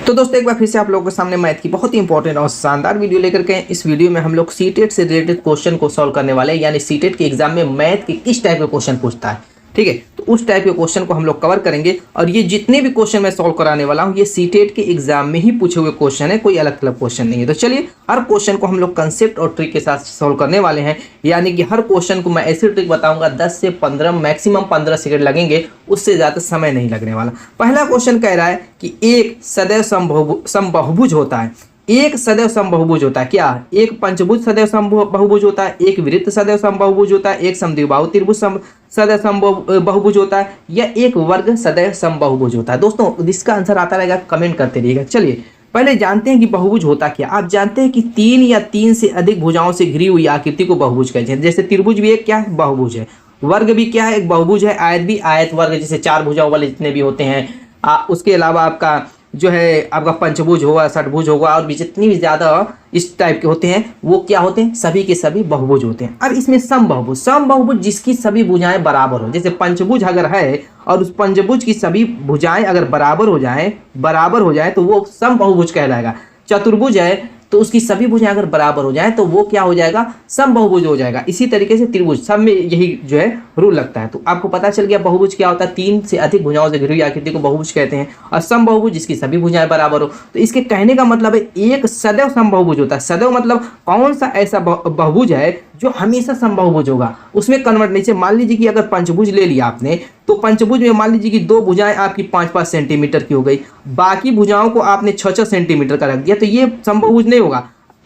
तो दोस्तों एक बार फिर से आप लोगों के सामने मैथ की बहुत ही इंपॉर्टेंट और शानदार वीडियो लेकर के इस वीडियो में हम लोग सीटेट से रिलेटेड क्वेश्चन को सॉल्व करने वाले हैं। यानी सीटेट के एग्जाम में मैथ के किस टाइप के क्वेश्चन पूछता है, ठीक है, तो उस टाइप के क्वेश्चन को हम लोग कवर करेंगे। और ये जितने भी क्वेश्चन मैं सॉल्व कराने वाला हूँ ये सीटेट के एग्जाम में ही पूछे हुए क्वेश्चन है, कोई अलग अलग क्वेश्चन नहीं है। तो चलिए हर क्वेश्चन को हम लोग कंसेप्ट और ट्रिक के साथ सॉल्व करने वाले हैं। यानी कि हर क्वेश्चन को मैं ऐसी ट्रिक बताऊंगा 10 से 15 मैक्सिमम 15 सेकंड लगेंगे, उससे ज़्यादा समय नहीं लगने वाला। पहला क्वेश्चन कह रहा है कि एक सदैव समबाहुभुज होता है। एक सदैव समबाहुभुज होता है क्या? एक पंचभुज सदैव समबाहुभुज होता है, एक वृत्त सदैव समबाहुभुज होता है, एक समद्विबाहु त्रिभुज सदैव समबाहुभुज होता है, या एक वर्ग सदैव समबाहुभुज होता है। दोस्तों इसका आंसर आता रहेगा, कमेंट करते रहिएगा। चलिए पहले जानते हैं कि बहुभुज होता क्या। आप जानते हैं कि 3 या 3 से अधिक भुजाओं से घिरी हुई आकृति को बहुभुज कहते हैं। जैसे त्रिभुज भी एक क्या है? बहुभुज है। वर्ग भी क्या है? एक बहुभुज है। आयत भी आयत वर्ग, जैसे 4 भुजाओं वाले जितने भी होते हैं। उसके अलावा आपका जो है आपका पंचभुज होगा, षटभुज होगा, और भी जितनी भी ज्यादा इस टाइप के होते हैं वो क्या होते हैं? सभी के सभी बहुभुज होते हैं। अब इसमें समबाहुभुज जिसकी सभी भुजाएं बराबर हो। जैसे पंचभुज अगर है और उस पंचभुज की सभी भुजाएं अगर बराबर हो जाए तो वो समबाहुभुज कहलाएगा। चतुर्भुज है तो उसकी सभी भुजाएं अगर बराबर हो जाएं तो वो क्या हो जाएगा? समबाहुभुज हो जाएगा। इसी तरीके से त्रिभुज, सब में यही जो है रूल लगता है। तो आपको पता चल गया बहुभुज क्या होता है। 3 से अधिक भुजाओं से घिरी हुई आकृति को बहुभुज कहते हैं। और समबाहुभुज जिसकी सभी भुजाएं बराबर हो। तो इसके कहने का मतलब है एक सदैव समबाहुभुज होता है। सदैव मतलब कौन सा ऐसा बहुभुज है जो हमेशा समबाहुभुज होगा, उसमें कन्वर्ट नहीं। मान लीजिए कि अगर पंचभुज ले लिया आपने, तो पंचभुज में मान लीजिए कि 2 भुजाएं आपकी 5-5 सेंटीमीटर की हो गई, बाकी भुजाओं को आपने 6-6 सेंटीमीटर का रख दिया, तो ये समबाहुभुज नहीं होगा।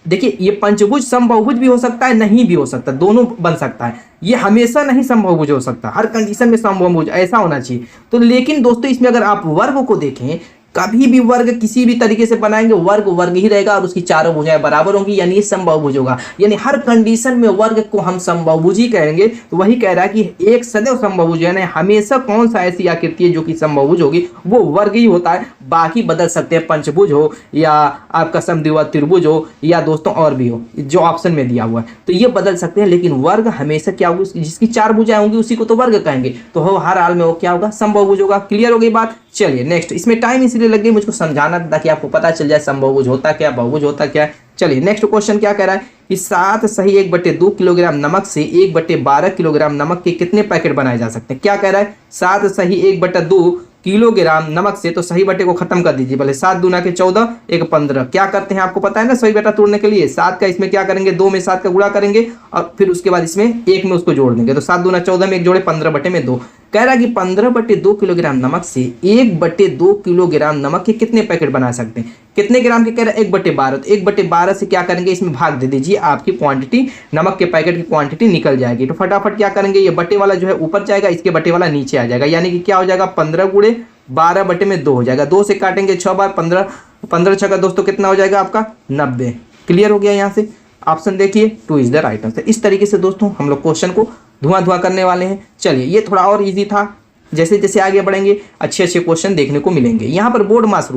देखिए ये पंचभुज समबाहुभुज भी हो सकता है, नहीं भी हो सकता, दोनों बन सकता है। ये हमेशा नहीं समबाहुभुज हो सकता, हर कंडीशन में समबाहुभुज ऐसा होना चाहिए। तो लेकिन दोस्तों इसमें अगर आप वर्ग को देखें, कभी भी वर्ग किसी भी तरीके से बनाएंगे वर्ग वर्ग ही रहेगा और उसकी चारों भुजाएं बराबर होंगी, यानी ये समबाहुभुज होगा। यानी हर कंडीशन में वर्ग को हम समबाहुभुज ही कहेंगे। तो वही कह रहा है कि एक सदैव समबाहुभुज यानी हमेशा कौन सा ऐसी आकृति है जो कि समबाहुभुज होगी, वो वर्ग ही होता है। बाकी बदल सकते हैं, पंचभुज हो या आपका समद्विबाहु त्रिभुज हो या दोस्तों और भी हो, जो ऑप्शन में दिया हुआ है, तो ये बदल सकते हैं। लेकिन वर्ग हमेशा क्या होगी? जिसकी 4 भुजाएं होंगी उसी को तो वर्ग कहेंगे। तो हर हाल में वो क्या होगा? समबाहुभुज होगा। क्लियर हो गई बात? चलिए नेक्स्ट। इसमें टाइम इसलिए लग गई मुझको समझाना ताकि आपको पता चल जाए समबाहुभुज होता क्या, बहुभुज होता क्या। चलिए नेक्स्ट क्वेश्चन क्या कह रहा है कि 7 सही 1/2 किलोग्राम नमक से 1/12 किलोग्राम नमक के कितने पैकेट बनाए जा सकते हैं। क्या कह रहा है? 7 सही 1/2 किलोग्राम नमक से, तो सही बटे को खत्म कर दीजिए पहले। 7 दूना के 14, 1 15। क्या करते हैं आपको पता है ना, सही बटा तोड़ने के लिए 7 का इसमें क्या करेंगे? 2 में 7 का गुणा करेंगे और फिर उसके बाद इसमें 1 में उसको जोड़ देंगे। तो 7 दूना 14 में 1 जोड़े 15/2। कह रहा है कि 15/2 किलोग्राम नमक से 1/2 किलोग्राम नमक के कितने पैकेट बना सकते हैं। कितने ग्राम के कह रहा है? 1/12। तो 1/12 से क्या करेंगे? इसमें भाग दे दीजिए, आपकी क्वांटिटी नमक के पैकेट की क्वांटिटी निकल जाएगी। तो फटाफट क्या करेंगे? ये बटे वाला जो है ऊपर जाएगा, इसके बटे वाला नीचे आ जाएगा। यानी कि क्या हो जाएगा? 15 गुणे 12/2 हो जाएगा। 2 से काटेंगे 6 बार, 15 15 6 का दोस्तों कितना हो जाएगा आपका? 90। क्लियर हो गया? यहाँ से ऑप्शन देखिए 2 इज द राइट आंसर। इस तरीके से दोस्तों हम लोग क्वेश्चन को धुआं करने वाले हैं। चलिए ये थोड़ा और इजी था, जैसे जैसे आगे बढ़ेंगे अच्छे अच्छे क्वेश्चन देखने को मिलेंगे। यहाँ पर बोर्ड मास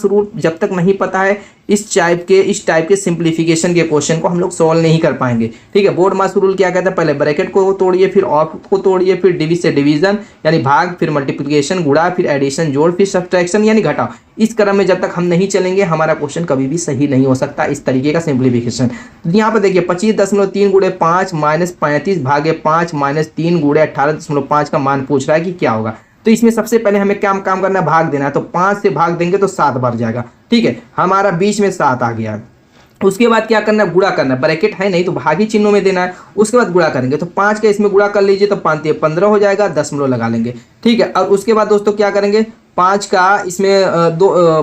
रूल जब तक नहीं पता है, इस टाइप के सिंप्लीफिकेशन के क्वेश्चन को हम लोग सॉल्व नहीं कर पाएंगे। ठीक है, बोर्ड मास रूल क्या कहता है? पहले ब्रैकेट को तोड़िए, फिर ऑफ को तोड़िए, फिर डिवीजन यानी भाग, फिर मल्टीप्लिकेशन गुणा, फिर एडिशन जोड़, फिर सब्ट्रैक्शन यानी घटाव। इस क्रम में जब तक हम नहीं चलेंगे हमारा क्वेश्चन कभी भी सही नहीं हो सकता। इस तरीके का सिंप्लीफिकेशन यहाँ पर देखिए 25.3 गुणे 5 माइनस 35 भागे 5 माइनस 3 गुणे 18.5 का मान पूछ रहा है कि क्या होगा। तो इसमें सबसे पहले हमें क्या काम करना है? भाग देना है। तो 5 से भाग देंगे तो 7 बार जाएगा। ठीक है, हमारा बीच में 7 आ गया। उसके बाद क्या करना है? गुणा करना है। ब्रैकेट है नहीं तो भागी चिन्हों में देना है। उसके बाद गुणा करेंगे तो 5 का इसमें गुणा कर लीजिए तो 5 15 हो जाएगा, दशमलव लगा लेंगे। ठीक है, और उसके बाद दोस्तों क्या करेंगे? 5 का इसमें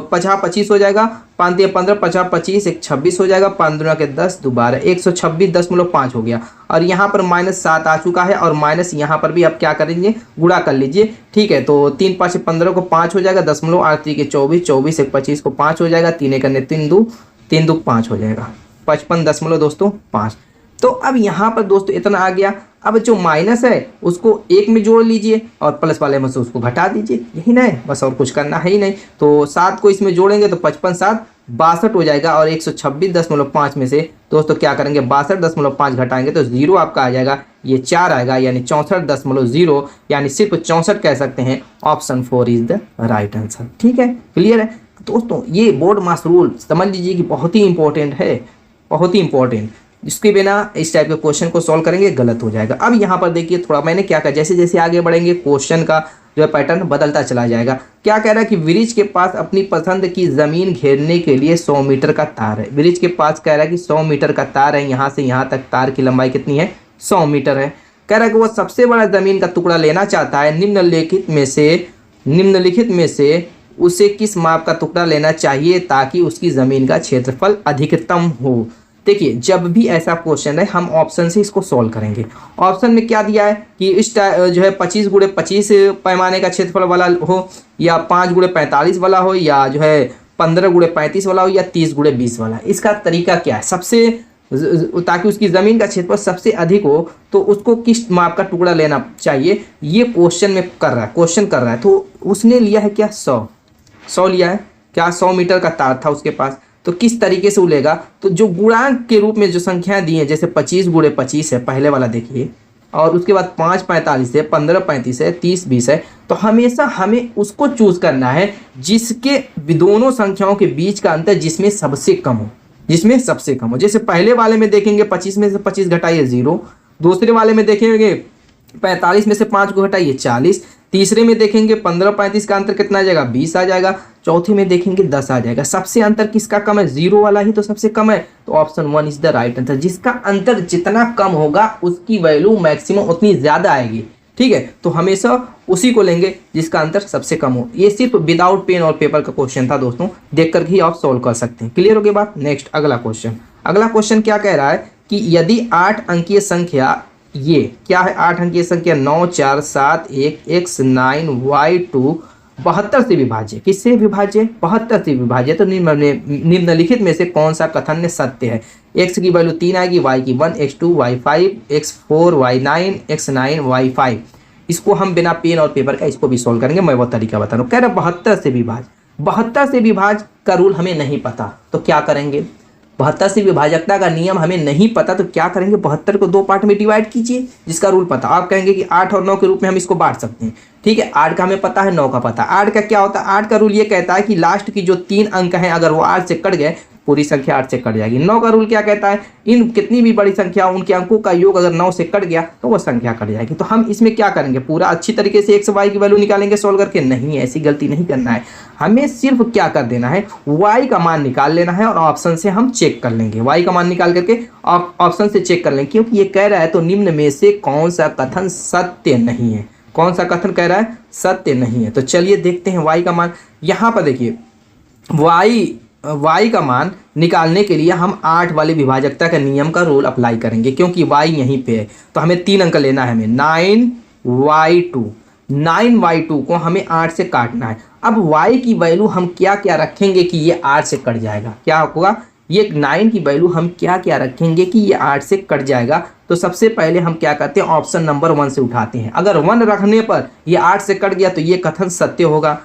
5 25 हो जाएगा, 5 15 5 25 1 26 हो जाएगा, 5 दूना के 10 दोबारा 126.5 हो गया। और यहाँ पर -7 आ चुका है और माइनस यहाँ पर भी आप क्या करेंगे? गुणा कर लीजिए। ठीक है, तो 3 5 15 को 5 हो जाएगा, दशमलव 8 3 के 24 24 1 25 को 5 हो जाएगा, 3 1 3 2 5 हो जाएगा, 55.5। तो अब यहाँ पर दोस्तों इतना आ गया। अब जो माइनस है उसको 1 में जोड़ लीजिए और प्लस वाले में से उसको घटा दीजिए, यही ना है, बस और कुछ करना है ही नहीं। तो 7 को इसमें जोड़ेंगे तो 55 7 62 हो जाएगा और 126.5 में से दोस्तों क्या करेंगे? 62.5 घटाएंगे तो 0 आपका आ जाएगा, ये 4 आएगा, यानी 64.0, यानी सिर्फ 64 कह सकते हैं। Option 4 is the right answer. ठीक है, क्लियर है? दोस्तों ये बोर्ड मास रूल समझ लीजिए कि बहुत ही इंपॉर्टेंट है, बहुत ही इंपॉर्टेंट। इसके बिना इस टाइप के क्वेश्चन को सॉल्व करेंगे गलत हो जाएगा। अब यहाँ पर देखिए थोड़ा मैंने क्या कहा, जैसे जैसे आगे बढ़ेंगे क्वेश्चन का जो है पैटर्न बदलता चला जाएगा। क्या कह रहा है कि ब्रिज के पास अपनी पसंद की जमीन घेरने के लिए 100 मीटर का तार है। ब्रिज के पास कह रहा है कि 100 मीटर का तार है, यहाँ से यहाँ तक तार की लंबाई कितनी है, 100 मीटर है। कह रहा है कि वो सबसे बड़ा जमीन का टुकड़ा लेना चाहता है, निम्नलिखित में से उसे किस माप का टुकड़ा लेना चाहिए ताकि उसकी जमीन का क्षेत्रफल अधिकतम हो। देखिए जब भी ऐसा क्वेश्चन है हम ऑप्शन से इसको सॉल्व करेंगे। ऑप्शन में क्या दिया है कि इस जो है 25 गुणे 25 पैमाने का क्षेत्रफल वाला हो, या 5 गुणे 45 वाला हो, या जो है 15 गुणे 35 वाला हो, या 30 गुणे 20 वाला। इसका तरीका क्या है, सबसे ताकि उसकी ज़मीन का क्षेत्रफल सबसे अधिक हो तो उसको किस माप का टुकड़ा लेना चाहिए, ये क्वेश्चन में क्वेश्चन कर रहा है। तो उसने लिया है क्या, 100 लिया है क्या, 100 मीटर का तार था उसके पास। तो किस तरीके से वो लेगा, तो जो गुणांक के रूप में जो संख्याएं दी हैं, जैसे 25 गुणे 25 है पहले वाला देखिए, और उसके बाद 5 45 है, 15 35 है, 30 20 है। तो हमेशा हमें उसको चूज करना है जिसके दोनों संख्याओं के बीच का अंतर जिसमें सबसे कम हो, जिसमें सबसे कम हो। जैसे पहले वाले में देखेंगे 25 में से 25 घटाइए 0, दूसरे वाले में देखेंगे 45 में से 5 को घटाइए 40, तीसरे में देखेंगे 15 35 का अंतर कितना आ जाएगा, 20 आ जाएगा, चौथे में देखेंगे 10 आ जाएगा। सबसे अंतर किसका कम है, 0 वाला ही तो सबसे कम है। तो option 1 is the right answer. जिसका अंतर जितना कम होगा उसकी वैल्यू मैक्सिमम उतनी ज्यादा आएगी। ठीक है, तो हमेशा उसी को लेंगे जिसका अंतर सबसे कम हो। ये सिर्फ विदाउट पेन और पेपर का क्वेश्चन था दोस्तों, देख कर ही आप सॉल्व कर सकते हैं। क्लियर हो गया बात। नेक्स्ट अगला क्वेश्चन क्या कह रहा है कि यदि 8 अंकीय संख्या, ये क्या है 8 अंकीय संख्या 9 4 7 1 x 9 y 2 72 से विभाज्य, किससे विभाज्य, 72 से विभाज्य। तो निम्नलिखित में से कौन सा कथन सत्य है। x की वैल्यू 3 आएगी, y की 1, x2 y 5, x4 y 9, x9 y 5। इसको हम बिना पेन और पेपर का इसको भी सोल्व करेंगे, मैं वो तरीका बता रहा हूँ। कह रहा 72 से विभाज्य, 72 से विभाज्य का रूल हमें नहीं पता तो क्या करेंगे, 72 से विभाजकता का नियम हमें नहीं पता तो क्या करेंगे, 72 को 2 पार्ट में डिवाइड कीजिए जिसका रूल पता। आप कहेंगे कि 8 और 9 के रूप में हम इसको बांट सकते हैं। ठीक है, 8 का हमें पता है, 9 का पता। 8 का क्या होता है, 8 का रूल ये कहता है कि लास्ट की जो 3 अंक हैं अगर वो 8 से कट गए पूरी संख्या 8 से कट जाएगी। 9 का रूल क्या कहता है, इन कितनी भी बड़ी संख्या उनके अंकों का योग अगर 9 से कट गया तो वो संख्या कट जाएगी। तो हम इसमें क्या करेंगे, पूरा अच्छी तरीके से x y की वैल्यू निकालेंगे सोल्व करके, नहीं ऐसी गलती नहीं करना है। हमें सिर्फ क्या कर देना है, y का मान निकाल लेना है और ऑप्शन से हम चेक कर लेंगे। y का मान निकाल करके ऑप्शन से चेक कर लेंगे, क्योंकि ये कह रहा है तो निम्न में से कौन सा कथन सत्य नहीं है, कौन सा कथन कह रहा है सत्य नहीं है। तो चलिए देखते हैं y का मान। यहाँ पर देखिए y का मान निकालने के लिए हम 8 वाली विभाजकता के नियम का रूल अप्लाई करेंगे, क्योंकि y यहीं पे है। तो हमें 3 अंक लेना है, हमें 9y2 को हमें 8 से काटना है। अब y की वैल्यू हम क्या क्या रखेंगे कि ये 8 से कट जाएगा, क्या होगा, ये 9 की वैल्यू हम क्या क्या रखेंगे कि ये 8 से कट जाएगा। तो सबसे पहले हम क्या करते हैं, ऑप्शन नंबर 1 से उठाते हैं। अगर 1 रखने पर ये 8 से कट गया तो ये कथन सत्य होगा।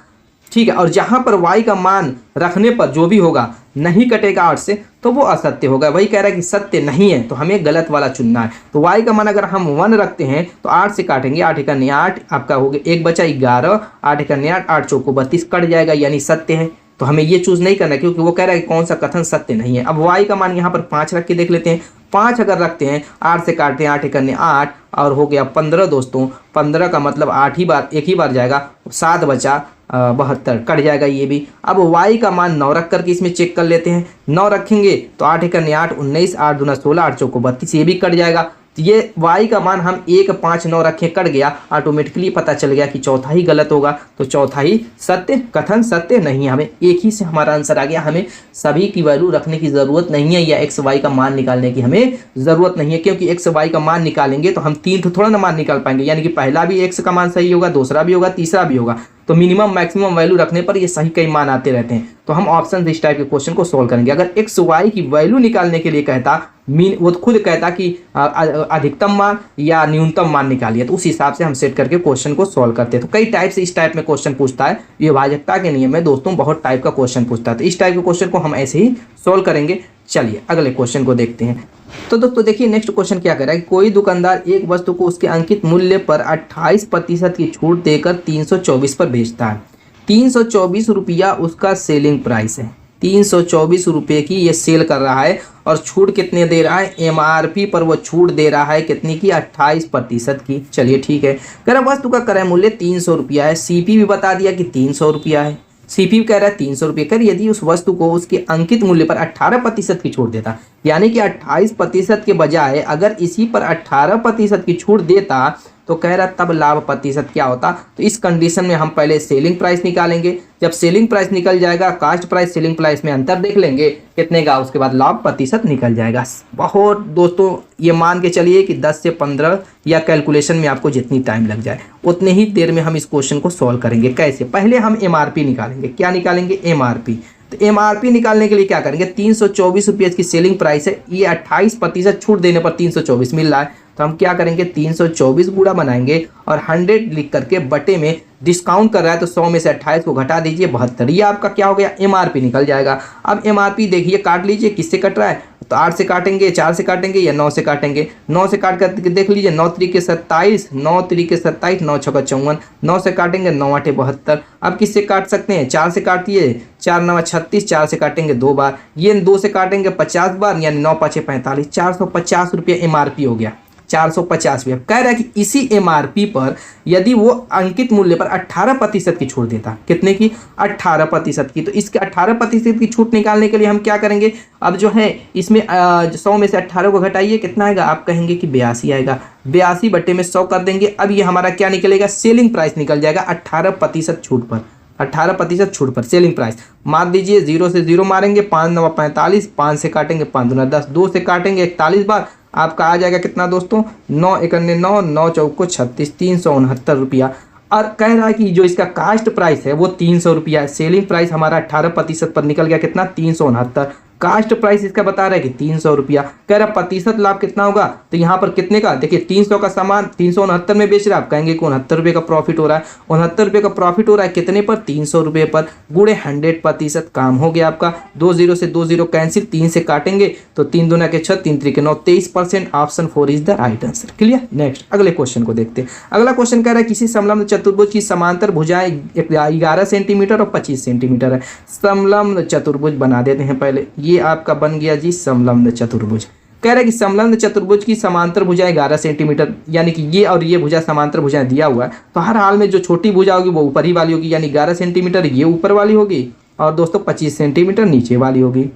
ठीक है, और जहां पर y का मान रखने पर जो भी होगा नहीं कटेगा 8 से तो वो असत्य होगा। वही कह रहा है कि सत्य नहीं है, तो हमें गलत वाला चुनना है। तो y का मान अगर हम 1 रखते हैं तो 8 से काटेंगे, 8 × 9 8, आपका हो गया 1 बचा 11, 8 × 9 8, 8 चौको 32 कट जाएगा, यानी सत्य है। तो हमें ये चूज नहीं करना क्योंकि वो कह रहा है कि कौन सा कथन सत्य नहीं है। अब y का मान यहाँ पर 5 रख के देख लेते हैं। 5 अगर रखते हैं, 8 से काटते हैं, 8 × 9 8 और हो गया 15 दोस्तों। 15 का मतलब 8 ही बार, एक ही बार जाएगा, 7 बचा 72 कट जाएगा ये भी। अब y का मान 9 रख करके इसमें चेक कर लेते हैं। 9 रखेंगे तो 8 × 9 8 19, 8 दूना 16, 8 चौको 32, ये भी कट जाएगा। तो ये y का मान हम 1 5 9 रखें, कट गया, ऑटोमेटिकली पता चल गया कि चौथा ही गलत होगा। तो चौथा ही सत्य, कथन सत्य नहीं है। हमें एक ही से हमारा आंसर आ गया। हमें सभी की वैल्यू रखने की ज़रूरत नहीं है या x y का मान निकालने की हमें ज़रूरत नहीं है, क्योंकि x y का मान निकालेंगे तो हम 3 थोड़ा ना मान निकाल पाएंगे, यानी कि पहला भी x का मान सही होगा, दूसरा भी होगा, तीसरा भी होगा। तो मिनिमम मैक्सिमम वैल्यू रखने पर ये सही कई मान आते रहते हैं। तो हम ऑप्शन से इस टाइप के क्वेश्चन को सोल्व करेंगे। अगर x y की वैल्यू निकालने के लिए कहता, वो खुद कहता कि अधिकतम मान या न्यूनतम मान निकालिए, तो उस हिसाब से हम सेट करके क्वेश्चन को सॉल्व करते हैं। तो कई टाइप से इस टाइप में क्वेश्चन पूछता है। ये विभाजकता के नियम में दोस्तों बहुत टाइप का क्वेश्चन पूछता है। तो इस टाइप के क्वेश्चन को हम ऐसे ही सॉल्व करेंगे। चलिए अगले क्वेश्चन को देखते हैं। तो दोस्तों देखिए नेक्स्ट क्वेश्चन क्या कह रहा है कि कोई दुकानदार एक वस्तु को उसके अंकित मूल्य पर 28% की छूट देकर 324 पर बेचता है। 324 रुपया उसका सेलिंग प्राइस है, 324 रुपये की ये सेल कर रहा है और छूट कितने दे रहा है, एमआरपी पर वो छूट दे रहा है कितनी की, 28% की। चलिए ठीक है, कह रहा वस्तु का क्रय मूल्य 300 रुपया है, सीपी भी बता दिया कि 300 रुपया है, सीपी कह रहा है 300 रुपये। कर यदि उस वस्तु को उसके अंकित मूल्य पर 18% की छूट देता, यानी कि 28% के बजाय अगर इसी पर 18% की छूट देता तो कह रहा तब लाभ प्रतिशत क्या होता। तो इस कंडीशन में हम पहले सेलिंग प्राइस निकालेंगे, जब सेलिंग प्राइस निकल जाएगा कास्ट प्राइस सेलिंग प्राइस में अंतर देख लेंगे कितने का, उसके बाद लाभ प्रतिशत निकल जाएगा। बहुत दोस्तों ये मान के चलिए कि 10 से 15 या कैलकुलेशन में आपको जितनी टाइम लग जाए उतने ही देर में हम इस क्वेश्चन को सॉल्व करेंगे। कैसे, पहले हम एमआरपी निकालेंगे। क्या निकालेंगे, एमआरपी। तो एमआरपी निकालने के लिए क्या करेंगे, 324 रुपये की सेलिंग प्राइस है, ये 28% छूट देने पर 324 मिल रहा है, तो हम क्या करेंगे 324 गुणा बनाएंगे और 100 लिख करके बटे में डिस्काउंट कर रहा है तो 100 में से 28 को घटा दीजिए 72, ये आपका क्या हो गया, एमआरपी निकल जाएगा। अब एमआरपी देखिए काट लीजिए, किससे कट रहा है, तो 8 से काटेंगे, 4 से काटेंगे या 9 से काटेंगे। 9 से काट कर देख लीजिए, 9 तरीके 27, 9 तरीके 27, 9 छक्का 54, 9 से काटेंगे 9 आठे 72। अब किससे काट सकते हैं, 4 से काटिए, 4 9 36, 4 से काटेंगे 2 बार, ये 2 से काटेंगे 50 बार, यानी 9 5 45, 450 रुपये एमआरपी हो गया, 450 रुपये। कह रहा है कि इसी एमआरपी पर यदि वो अंकित मूल्य पर 18% की छूट देता, कितने की, 18% की, तो इसके 18% की छूट निकालने के लिए हम क्या करेंगे, अब जो है इसमें 100 में से 18 को घटाइए, कितना आएगा, आप कहेंगे कि 82 आएगा, 82 बटे में 100 कर देंगे। अब ये हमारा क्या निकलेगा, सेलिंग प्राइस निकल जाएगा 18% छूट पर, 18% छूट पर सेलिंग प्राइस। मार दीजिए, 0 से 0 मारेंगे, 5 9 45, 5 से काटेंगे 5 दूना 10, 2 से काटेंगे 41 बार, आपका आ जाएगा कितना दोस्तों, 9 1 9, 9 चौको 36, 369 रुपया। और कह रहा है कि जो इसका कास्ट प्राइस है वो 300 रुपया है, सेलिंग प्राइस हमारा 18% पर निकल गया कितना, 369। कास्ट प्राइस इसका बता रहा है कि 300 रुपया। कह रहा प्रतिशत लाभ कितना होगा, तो यहाँ पर कितने का, देखिए 300 का सामान 369 में बेच रहा है, आप कहेंगे कि 69 रुपये का प्रॉफिट हो रहा है, 69 रुपये का प्रॉफिट हो रहा है कितने पर, 300 रुपये पर, गुणे 100%, काम हो गया आपका। 2 0 से 2 0 कैंसिल, 3 से काटेंगे तो 3 दूना के 6, 3 3 के 9, 23%, option 4 is the right answer. Clear. Next अगले क्वेश्चन को देखते हैं। अगला क्वेश्चन कह रहा है किसी समलंब चतुर्भुज की समांतर भुजाएं 11 सेंटीमीटर और 25 सेंटीमीटर है। समलंब चतुर्भुज बना देते हैं पहले, ये आपका बन गया जी समलंब चतुर्भुज। कह रहा है कि समलंब चतुर्भुज की समांतर भुजाएं 11 सेंटीमीटर, यानी कि ये और ये भुजा समांतर भुजाएं दिया हुआ है, तो हर हाल में जो छोटी भुजा होगी वो ऊपर ही वाली होगी, यानी 11 सेंटीमीटर ये ऊपर वाली होगी और दोस्तों 25 सेंटीमीटर नीचे वाली होगी।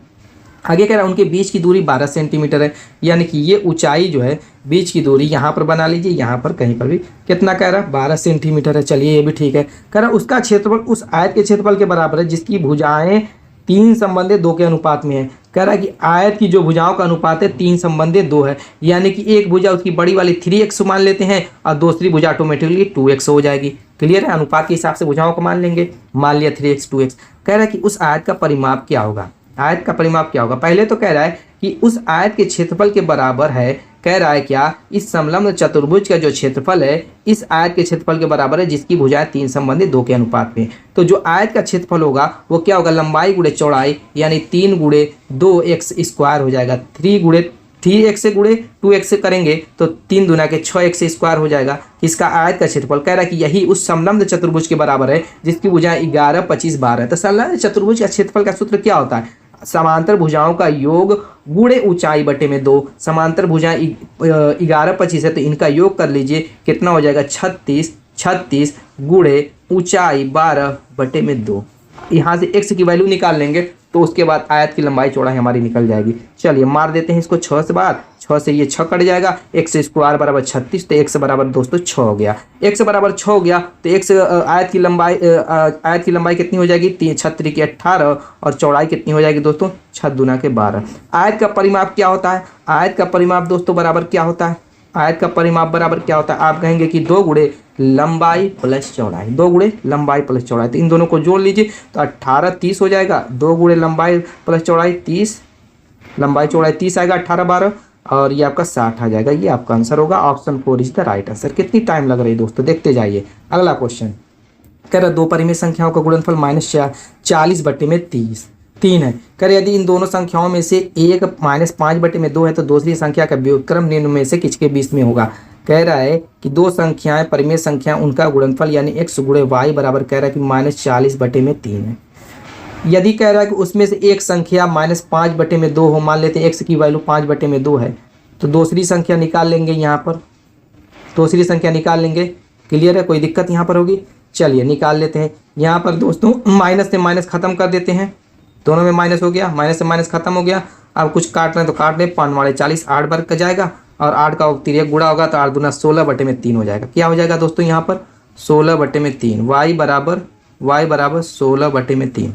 आगे कह रहा है उनके बीच की दूरी 12 सेंटीमीटर है, यानी कि ये ऊंचाई जो है बीच की दूरी यहाँ पर बना लीजिए, यहाँ पर कहीं पर भी कितना कह रहा है 12 सेंटीमीटर है। चलिए ये भी ठीक है। कह रहा है उसका क्षेत्रफल उस आयत के क्षेत्रफल के बराबर है जिसकी भुजाएं 3 संबंधित 2 के अनुपात में है। कह रहा है कि आयत की जो भुजाओं का अनुपात है 3 संबंधित 2 है, यानी कि एक भुजा उसकी बड़ी वाली 3x मान लेते हैं और दूसरी भुजा ऑटोमेटिकली 2x हो जाएगी। क्लियर है, अनुपात के हिसाब से भुजाओं को मान लेंगे, मान लिया 3x 2x। कह रहा है कि उस आयत का परिमाप क्या होगा, आयत का परिमाप क्या होगा। पहले तो कह रहा है कि उस आयत के क्षेत्रफल के बराबर है, कह रहा है क्या, इस समलंब चतुर्भुज का जो क्षेत्रफल है इस आयत के क्षेत्रफल के बराबर है जिसकी भुजाएं 3 संबंधित 2 के अनुपात में। तो जो आयत का क्षेत्रफल होगा वो क्या होगा, लंबाई गुणे चौड़ाई, यानी 3 गुणे 2x स्क्वायर हो जाएगा। 3x से गुणे 2x से करेंगे तो 3 दूना के 6x स्क्वायर हो जाएगा। इसका आयत का क्षेत्रफल कह रहा है कि यही उस समलंब चतुर्भुज के बराबर है जिसकी भुजाएं 11 25 12 है। तो समलंब चतुर्भुज का क्षेत्रफल का सूत्र क्या होता है, समांतर भुजाओं का योग गुणे ऊंचाई बटे में 2। समांतर भुजाएं 11 25 है तो इनका योग कर लीजिए, कितना हो जाएगा 36 गुणे ऊंचाई 12 बटे में 2। यहाँ से x की वैल्यू निकाल लेंगे तो उसके बाद आयत की लंबाई चौड़ाई हमारी निकल जाएगी। चलिए मार देते हैं इसको 6 से बार, 6 से ये 6 कट जाएगा, x स्क्वायर बराबर 36, तो x बराबर दोस्तों 6 हो गया। x बराबर 6 हो गया तो x आयत की लंबाई कितनी हो जाएगी, 6 3 के 18 और चौड़ाई कितनी हो जाएगी दोस्तों 6 दूना के 12। आयत का परिमाप क्या होता है, आयत का परिमाप दोस्तों बराबर क्या होता है, आयत का परिमाप बराबर क्या होता है, आप कहेंगे कि 2 गुणे लंबाई प्लस चौड़ाई, 2 गुणे लंबाई प्लस चौड़ाई। तो इन दोनों को जोड़ लीजिए तो 18 30 हो जाएगा, 2 गुणे लंबाई प्लस चौड़ाई 30, लंबाई चौड़ाई 30 आएगा, 18 12 और ये आपका 60 आ जाएगा। ये आपका आंसर होगा, option 4 is the right answer. कितनी टाइम लग रही है दोस्तों, देखते जाइए। अगला क्वेश्चन कह रहा है 2 परिमेय संख्याओं का गुणनफल -40 बटे में 3 है। कर यदि इन दोनों संख्याओं में से एक -5 बटे में 2 है तो दूसरी संख्या का व्युत्क्रम निम्न में से किसके बीच में होगा। कह रहा है कि दो संख्याएं परिमेय संख्या उनका गुणनफल यानी x गुणे y बराबर कह रहा है कि -40/3 है। यदि कह रहा है कि उसमें से एक संख्या -5/2 हो, मान लेते हैं x की वैल्यू 5/2 है, तो दूसरी संख्या निकाल लेंगे। यहाँ पर दूसरी संख्या निकाल लेंगे। क्लियर है, कोई दिक्कत यहाँ पर होगी? चलिए निकाल लेते हैं। यहाँ पर दोस्तों माइनस से माइनस खत्म कर देते हैं, दोनों में माइनस हो गया, माइनस से माइनस खत्म हो गया। अब कुछ काट रहे हैं तो काट लें, 5×40 8 बार का जाएगा और 8 का तिर्यक गुणा होगा तो 8 दूना 16/3 हो जाएगा। क्या हो जाएगा दोस्तों यहाँ पर 16/3, y बराबर 16/3।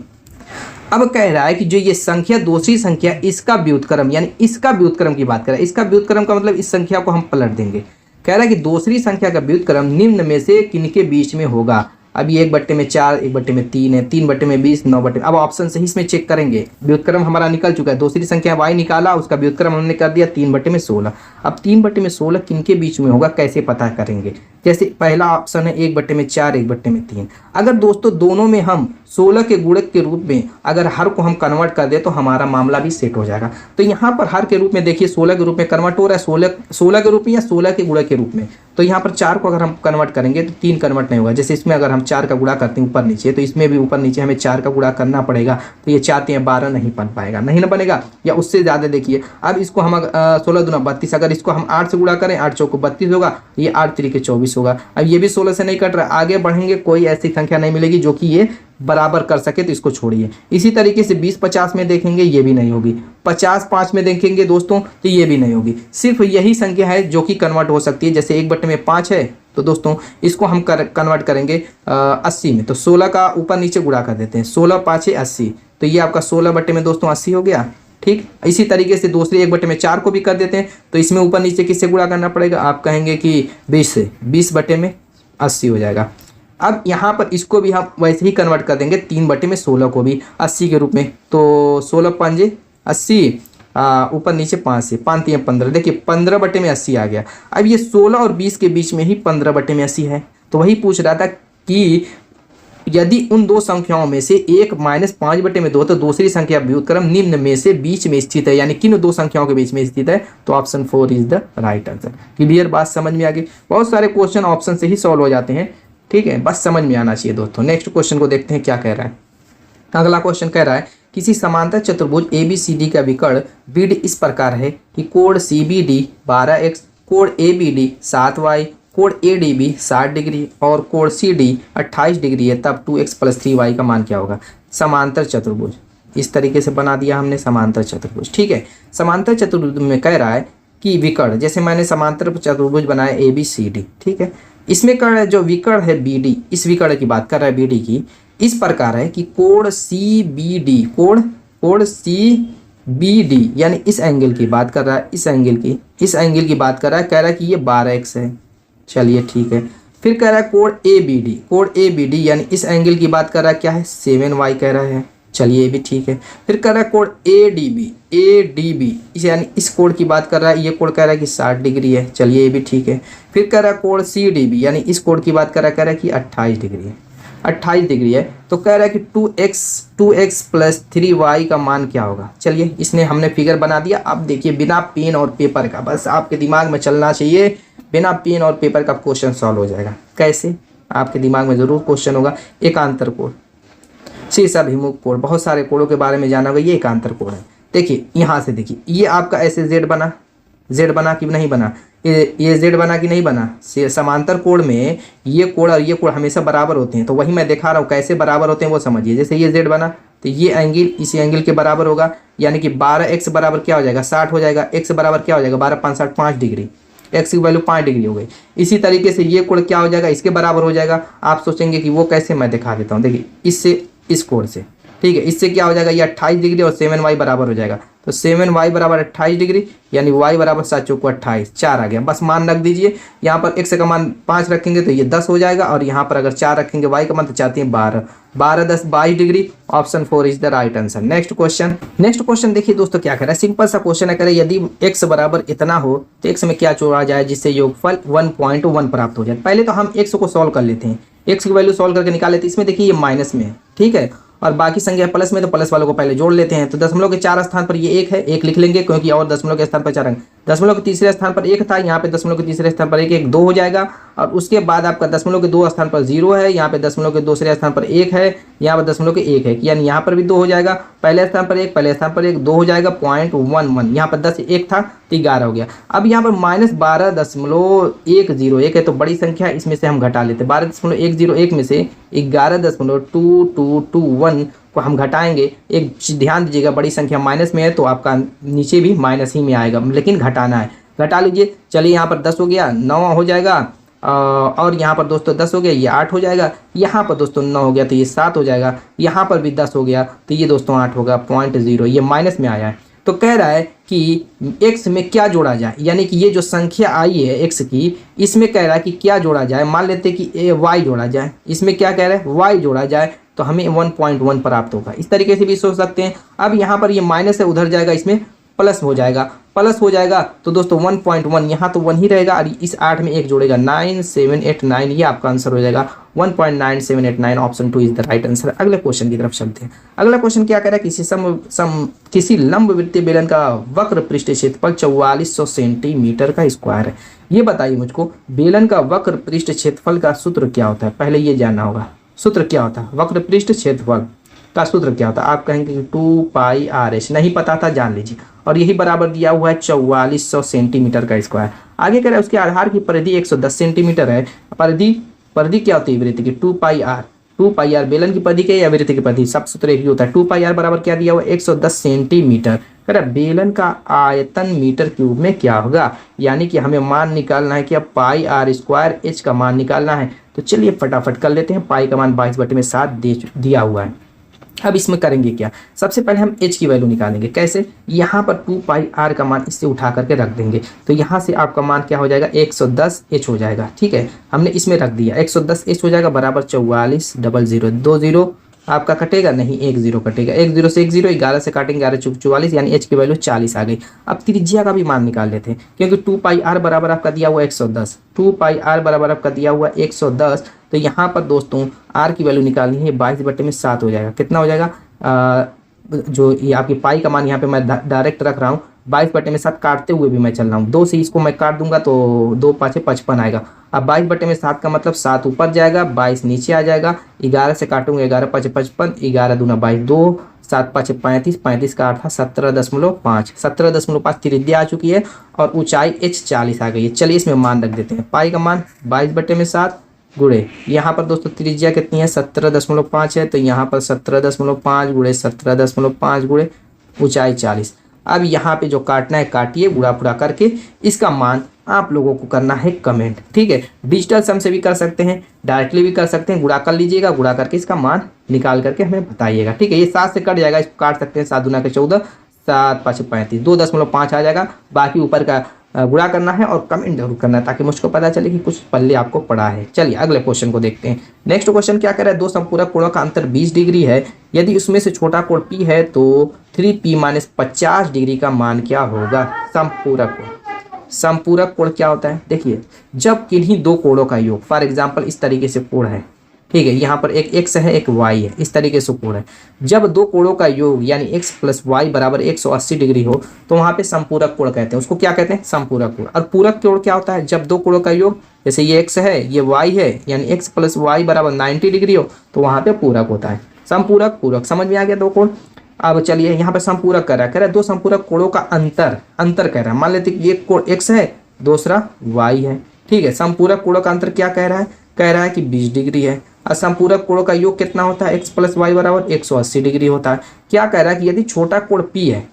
अब कह रहा है कि जो ये संख्या दूसरी संख्या इसका व्युत्क्रम यानी इसका व्युत्क्रम की बात कर रहा है। इसका व्युत्क्रम का मतलब इस संख्या को हम पलट देंगे। कह रहा है कि दूसरी संख्या का व्युत्क्रम निम्न में से किनके बीच में होगा। अब ये 1/4 1/3 है, 3/20 9/। अब ऑप्शन से ही इसमें चेक करेंगे। व्युत्क्रम हमारा निकल चुका है, दूसरी संख्या y निकाला, उसका व्युत्क्रम हमने कर दिया 3/16। अब 3/16 किनके बीच में होगा कैसे पता करेंगे? जैसे पहला ऑप्शन है 1/4 1/3। अगर दोस्तों दोनों में हम 16 के गुणक के रूप में अगर हर को हम कन्वर्ट कर दे तो हमारा मामला भी सेट हो जाएगा। तो यहाँ पर हर के रूप में देखिए 16 के रूप में कन्वर्ट हो रहा है, 16 के रूप में या 16 के गुणक के रूप में। तो यहाँ पर 4 को अगर हम कन्वर्ट करेंगे तो 3 कन्वर्ट नहीं होगा। जैसे इसमें अगर हम 4 का गुणा करते हैं ऊपर नीचे, तो इसमें भी ऊपर नीचे हमें 4 का गुणा करना पड़ेगा। तो ये 4 3 12 नहीं बन पाएगा, नहीं ना बनेगा, या उससे ज़्यादा। देखिए अब इसको हम 16 दूना 32, अगर इसको हम 8 से गुणा करें 8 चौको 32 होगा, ये 8 3 24 होगा। अब ये भी 16 से नहीं कट रहा, आगे बढ़ेंगे कोई ऐसी संख्या नहीं मिलेगी जो कि ये बराबर कर सके, तो इसको छोड़िए। इसी तरीके से 20-50 में देखेंगे ये भी नहीं होगी, 50-5 में देखेंगे दोस्तों तो ये भी नहीं होगी। सिर्फ यही संख्या है जो कि कन्वर्ट हो सकती है। जैसे 1/5 है तो दोस्तों इसको हम कन्वर्ट करेंगे 80 में, तो 16 का ऊपर नीचे गुणा कर देते हैं, 16 5 80, तो ये आपका 16/80 हो गया। ठीक, इसी तरीके से दूसरी 1/4 को भी कर देते हैं, तो इसमें ऊपर नीचे किससे गुणा करना पड़ेगा? आप कहेंगे कि 20 से, 20/80 हो जाएगा। अब यहाँ पर इसको भी हम वैसे ही कन्वर्ट कर देंगे 3/16 को भी 80 के रूप में, तो 16 5 80, ऊपर नीचे 5 से 5 3 15, देखिए 15/80 आ गया। अब ये 16 और 20 के बीच में ही 15/80 है। तो वही पूछ रहा था कि यदि उन दो संख्याओं में से एक -5/2 तो दूसरी संख्या व्युत्क्रम निम्न में से बीच में स्थित है, यानी किन दो संख्याओं के बीच में स्थित है, तो option 4 is the right answer. Clear, बात समझ में आ गई? बहुत सारे क्वेश्चन ऑप्शन से ही सॉल्व हो जाते हैं, ठीक है, बस समझ में आना चाहिए दोस्तों। नेक्स्ट क्वेश्चन को देखते हैं क्या कह रहा है। अगला क्वेश्चन कह रहा है किसी समांतर चतुर्भुज ABCD का विकर्ण BD इस प्रकार है कि कोण CBD 12x, कोण ABD 7y, कोण ADB 60 डिग्री और कोण CD 28 डिग्री है, तब 2x + 3y का मान क्या होगा? समांतर चतुर्भुज इस तरीके से बना दिया हमने समांतर चतुर्भुज, ठीक है। समांतर चतुर्भुज में कह रहा है कि विकर्ण, जैसे मैंने समांतर चतुर्भुज बनाया ABCD, ठीक है, इसमें कह रहा है जो विकर्ण है BD, इस विकर्ण की बात कर रहा है BD की, इस प्रकार है कि कोण CBD, कोण CBD यानी इस एंगल की बात कर रहा है, इस एंगल की बात कर रहा है, कह रहा है कि ये 12x है। चलिए ठीक है। फिर कह रहा है कोण ABD यानी इस एंगल की बात कर रहा है, क्या है 7y कह रहा है। चलिए ये भी ठीक है। फिर कह रहा है कोण ADB इस यानी इस कोण की बात कर रहा है, ये कोण कह रहा है कि 60 डिग्री है। चलिए ये भी ठीक है। फिर कह रहा है कोण CDB यानी इस कोण की बात कर रहा है, कह रहा है कि 28 डिग्री है, 28 डिग्री है। तो कह रहा है कि 2x + 3y का मान क्या होगा? चलिए इसने हमने फिगर बना दिया। अब देखिए बिना पेन और पेपर का, बस आपके दिमाग में चलना चाहिए, बिना पेन और पेपर का क्वेश्चन सॉल्व हो जाएगा। कैसे? आपके दिमाग में ज़रूर क्वेश्चन होगा। एकांतर कोण, शीर्षाभिमुख कोण, बहुत सारे कोणों के बारे में जाना होगा। ये एकांतर कोण है। देखिए यहाँ से देखिए, ये आपका ऐसे Z बना कि नहीं बना, ये Z बना कि नहीं बना। समांतर कोण में ये कोण और ये कोण हमेशा बराबर होते हैं, तो वही मैं दिखा रहा हूँ कैसे बराबर होते हैं वो समझिए। जैसे ये Z बना तो ये एंगल इसी एंगल के बराबर होगा, यानी कि 12x बराबर क्या हो जाएगा 60 हो जाएगा। x बराबर क्या हो जाएगा 12 5 60 5 डिग्री, x की वैल्यू 5 डिग्री हो गई। इसी तरीके से ये कोण क्या हो जाएगा, इसके बराबर हो जाएगा। आप सोचेंगे कि वो कैसे, मैं दिखा देता हूँ। देखिए इससे इस कोण से, ठीक है, इससे क्या हो जाएगा, ये 28 डिग्री और 7y बराबर हो जाएगा। तो 7y बराबर 28 डिग्री यानी y बराबर 7 चौको 28, 4 आ गया। बस मान रख दीजिए। यहाँ पर x का मान 5 रखेंगे तो ये 10 हो जाएगा, और यहाँ पर अगर 4 रखेंगे y का मान तो चाहते हैं 12, 12 10 22 degree. Option 4 is the right answer. Next question देखिए दोस्तों क्या कर रहा है। सिंपल सा क्वेश्चन है, कह रहा है यदि x बराबर इतना हो तो x में क्या जोड़ा जाए जिससे योगफल 1.1 प्राप्त हो जाए। पहले तो हम x को सॉल्व कर लेते हैं, x की वैल्यू सॉल्व करके निकाल लेते हैं। इसमें देखिए ये माइनस में है, ठीक है, और बाकी संख्या प्लस में तो प्लस वालों को पहले जोड़ लेते हैं। तो दशमलव के 4 स्थान पर ये 1 है, 1 लिख लेंगे क्योंकि और दशमलव के स्थान पर 4 अंक। दशमलव के तीसरे स्थान पर 1 था, यहाँ पे दशमलव के तीसरे स्थान पर 1 1 2 हो जाएगा। और उसके बाद आपका दशमलव के 2 स्थान पर 0 है, यहाँ पे दशमलव के दूसरे स्थान पर 1 है, यहाँ पर दशमलव के 1 है, यानी यहाँ पर भी 2 हो जाएगा। पहले स्थान पर 1, पहले स्थान पर 1, 2 हो जाएगा। 0.11 यहाँ पर 10 1 था तो 11 हो गया। अब यहाँ पर -12.101 है, तो बड़ी संख्या इसमें से हम घटा लेते हैं। 12.101 में से 11.2221 को हम घटाएंगे। एक चीज़ ध्यान दीजिएगा, बड़ी संख्या माइनस में है तो आपका नीचे भी माइनस ही में आएगा, लेकिन घटाना है। घटा लीजिए, चलिए यहाँ पर 10 हो गया, 9 हो जाएगा, और यहाँ पर दोस्तों 10 हो गया, ये 8 हो जाएगा। यहाँ पर दोस्तों 9 हो गया तो ये 7 हो जाएगा। यहाँ पर भी 10 हो गया तो ये दोस्तों 8 होगा। 0.0 ये माइनस में आया है। तो कह रहा है कि x में क्या जोड़ा जाए, यानी कि ये जो संख्या आई है x की, इसमें कह रहा है कि क्या जोड़ा जाए। मान लेते हैं कि y जोड़ा जाए, इसमें क्या कह रहा है y जोड़ा जाए, तो हमें 1.1 प्राप्त होगा। इस तरीके से भी सोच सकते हैं। अब यहाँ पर ये माइनस है, उधर जाएगा, इसमें प्लस हो जाएगा। प्लस हो जाएगा तो दोस्तों 1.1 यहाँ तो 1 ही रहेगा, और इस 8 में 1 जोड़ेगा, 9789, ये आपका आंसर हो जाएगा। 1.9789 option 2 is the right answer. अगले क्वेश्चन की तरफ चलते हैं। अगला क्वेश्चन क्या कह रहा है, किसी लंबवृत्तीय बेलन का वक्र पृष्ठ क्षेत्रफल 4400 सेंटीमीटर का स्क्वायर है। ये बताइए मुझको, बेलन का वक्र पृष्ठ क्षेत्रफल का सूत्र क्या होता है, पहले ये जानना होगा। सूत्र क्या होता है वक्र पृष्ठ क्षेत्रफल का सूत्र क्या होता है? आप कहेंगे कि 2πr/h, नहीं पता था, जान लीजिए। और यही बराबर दिया हुआ है 4400 सेंटीमीटर का स्क्वायर। आगे कह रहा है उसके आधार की परिधि 110 सेंटीमीटर है। परिधि क्या होती है वृत्त की? 2πr बेलन की परिधि क्या है या वृत्त की परिधि? सब सूत्र एक ही होता है। 2πr बराबर क्या दिया हुआ है? 110 सेंटीमीटर। कह रहा बेलन का आयतन मीटर क्यूब में क्या होगा, यानी कि हमें मान निकालना है कि अब πr² h का मान निकालना है। तो चलिए फटाफट कर लेते हैं। पाई का मान 22/7 दिया हुआ है। अब इसमें करेंगे क्या, सबसे पहले हम h की वैल्यू निकालेंगे। कैसे? यहाँ पर 2πr का मान इससे उठा करके रख देंगे, तो यहाँ से आपका मान क्या हो जाएगा? 110h हो जाएगा। ठीक है, हमने इसमें रख दिया, 110h हो जाएगा बराबर 4400। 2 0 आपका कटेगा नहीं, 1 0 कटेगा। 1 0 से 1 0, 11 से काटेंगे, 11 चौक 44, यानी h की वैल्यू 40 आ गई। अब त्रिज्या का भी मान निकाल लेते हैं, क्योंकि 2πr बराबर आपका दिया हुआ 110, 2πr बराबर आपका दिया हुआ 110। तो यहाँ पर दोस्तों r की वैल्यू निकालनी है, 22/7 हो जाएगा। कितना हो जाएगा? जो ये आपकी पाई का मान यहाँ पे मैं डायरेक्ट रख रहा हूँ, 22/7 काटते हुए भी मैं चल रहा हूँ। 2 से इसको मैं काट दूंगा तो 2 5 55 आएगा। अब 22/7 का मतलब 7 ऊपर जाएगा, 22 नीचे आ जाएगा। 11 से काटूंगा, 11 5 55, 11 दूना 22, 2 7 5 35, 35 का 8 था 17.5, 17.5 त्रिज्या आ चुकी है, और ऊंचाई h 40 आ गई है। चलिए इसमें मान रख देते हैं। पाई का मान 22/7 गुणे, यहाँ पर दोस्तों त्रिज्या कितनी है? 17.5 है, तो यहाँ पर 17.5 गुणे 17.5 गुणे ऊंचाई 40। अब यहाँ पे जो काटना है काटिए, गुणा पूरा करके इसका मान आप लोगों को करना है कमेंट। ठीक है, डिजिटल सम से भी कर सकते हैं, डायरेक्टली भी कर सकते हैं। गुणा कर लीजिएगा, गुणा करके इसका मान निकाल करके हमें बताइएगा। ठीक है, ये 7 से कट जाएगा, इसको काट सकते हैं। 7 दूना के 14, 7 5 35, 2.5 आ जाएगा। बाकी ऊपर का गुणा करना है और कमेंट जरूर करना है, ताकि मुझको पता चले कि कुछ पल्ले आपको पड़ा है। चलिए अगले क्वेश्चन को देखते हैं। नेक्स्ट क्वेश्चन क्या कह रहा है? दो संपूरक कोणों का अंतर 20 डिग्री है। यदि उसमें से छोटा कोण P है तो 3P - 50 डिग्री का मान क्या होगा? संपूरक कोण। संपूरक कोण क्या होता है? देखिए, जब किन्हीं दो कोणों का योग, फॉर एग्जाम्पल इस तरीके से कोण है, ठीक है, यहाँ पर एक x है एक y है, इस तरीके से कोण है। जब दो कोणों का योग यानी x + y बराबर 180 डिग्री हो तो वहाँ पे संपूरक कोण कहते हैं। उसको क्या कहते हैं? संपूरक कोण। और पूरक कोण क्या होता है? जब दो कोणों का योग, जैसे ये x है ये y है, यानी x + y बराबर 90 डिग्री हो तो वहाँ पे पूरक होता है। संपूरक पूरक समझ में आ गया दो कोण। अब चलिए यहाँ पर संपूरक कह रहा है दो संपूरक कोणों का अंतर कह रहा है। मान लेते कि एक कोण x है, दूसरा y है। ठीक है, संपूरक कोणों का अंतर क्या कह रहा है? कह रहा है कि 20 डिग्री है। और संपूरक कोणों का योग कितना होता है? x + y बराबर 180 डिग्री होता है। क्या कह रहा है कि यदि छोटा कोण P है,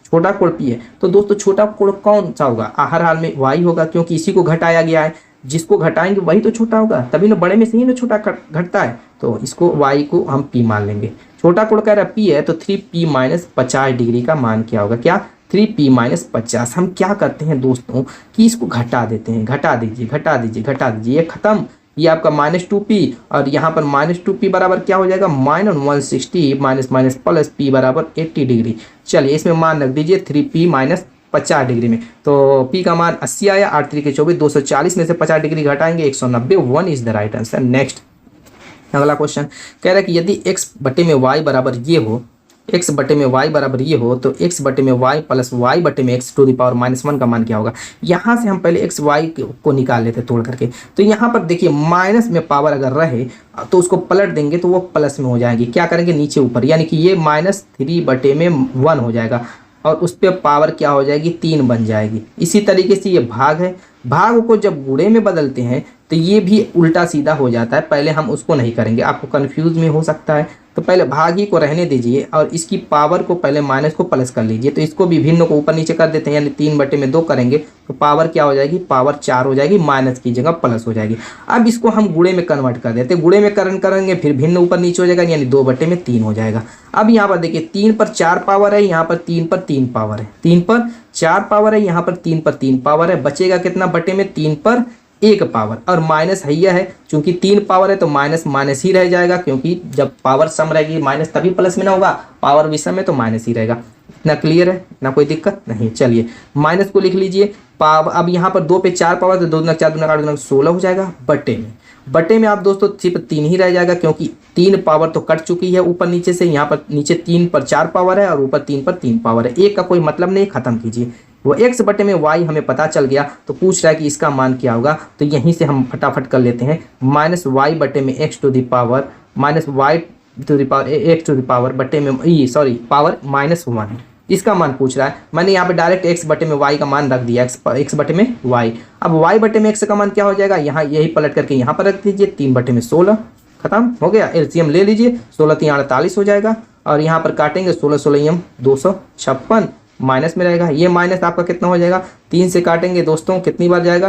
तो दोस्तों छोटा कोण कौन सा होगा? हर हाल में y होगा, क्योंकि इसी को घटाया गया है। जिसको घटाएंगे वही तो छोटा होगा, तभी ना बड़े में से ही ना छोटा घटता है। तो इसको y को हम P मान लेंगे। छोटा कोण कह रहा है P है, तो 3P - 50 डिग्री का मान क्या होगा? क्या? 3P - 50। हम क्या करते हैं दोस्तों कि इसको घटा देते हैं। घटा दीजिए, ये खत्म। ये आपका -2P, और यहाँ पर -2P बराबर क्या हो जाएगा? -160 माइनस प्लस P बराबर 80 डिग्री। चलिए इसमें मान रख दीजिए 3P - 50 डिग्री में। तो P का मान 80 आया, 8 3 के 24, 240 में से 50 डिग्री घटाएंगे 190। 1 is the right answer. Next अगला क्वेश्चन कह रहा है कि यदि x बटे में y बराबर ये हो, x बटे में y बराबर ये हो तो x बटे में y प्लस y बटे में x टू द पावर -1 का मान क्या होगा। यहाँ से हम पहले x y को निकाल लेते तोड़ करके। तो यहाँ पर देखिए माइनस में पावर अगर रहे तो उसको पलट देंगे तो वो प्लस में हो जाएगी। क्या करेंगे नीचे ऊपर, यानी कि ये -3 बटे में 1 हो जाएगा और उस पर पावर क्या हो जाएगी 3 बन जाएगी। इसी तरीके से ये भाग है, भाग को जब गुणे में बदलते हैं तो ये भी उल्टा सीधा हो जाता है। पहले हम उसको नहीं करेंगे, आपको कंफ्यूज में हो सकता है, तो पहले भाग ही को रहने दीजिए और इसकी पावर को पहले माइनस को प्लस कर लीजिए। तो इसको भी भिन्न को ऊपर नीचे कर देते हैं, यानी 3 बटे में 2 करेंगे तो पावर क्या हो जाएगी, पावर 4 हो जाएगी, माइनस की जगह प्लस हो जाएगी। अब इसको हम गुणे में कन्वर्ट कर देते हैं, गुणे में करेंगे फिर भिन्न ऊपर नीचे हो जाएगा, यानी 2 बटे में 3 हो जाएगा। अब यहाँ पर देखिए 3 पर 4 पावर है, यहाँ पर 3 पर 3 पावर है, 3 पर 4 पावर है, यहाँ पर 3 पर 3 पावर है, बचेगा कितना बटे में 3 पर 1 पावर और माइनस हैया है, चूंकि 3 पावर है तो माइनस माइनस ही रह जाएगा, क्योंकि जब पावर सम रहेगी माइनस तभी प्लस में ना होगा, पावर विषम में तो माइनस ही रहेगा। इतना क्लियर है ना, कोई दिक्कत नहीं। चलिए माइनस को लिख लीजिए, पावर अब यहाँ पर 2 पे 4 पावर तो 2 दूना 4 दूना 8 दूना 16 हो जाएगा बटे में आप दोस्तों सिर्फ 3 ही रह जाएगा, क्योंकि 3 पावर तो कट चुकी है ऊपर नीचे से। यहाँ पर नीचे 3 पर 4 पावर है और ऊपर 3 पर 3 पावर है, एक का कोई मतलब नहीं, खत्म कीजिए। वो x बटे में y हमें पता चल गया, तो पूछ रहा है कि इसका मान क्या होगा, तो यहीं से हम फटाफट कर लेते हैं, -y बटे में x to the power -y to the power x to the power बटे में पावर -1, इसका मान पूछ रहा है। मैंने यहाँ पे डायरेक्ट x बटे में y का मान रख दिया, x बटे में y। अब y बटे में x का मान क्या हो जाएगा, यहाँ यही पलट करके यहाँ पर रख दीजिए, 3 बटे में 16, खत्म हो गया। एलसीएम ले लीजिए, 16 3 48 हो जाएगा और यहाँ पर काटेंगे 16 16 256 माइनस में रहेगा। ये माइनस आपका कितना हो जाएगा, 3 से काटेंगे दोस्तों कितनी बार जाएगा,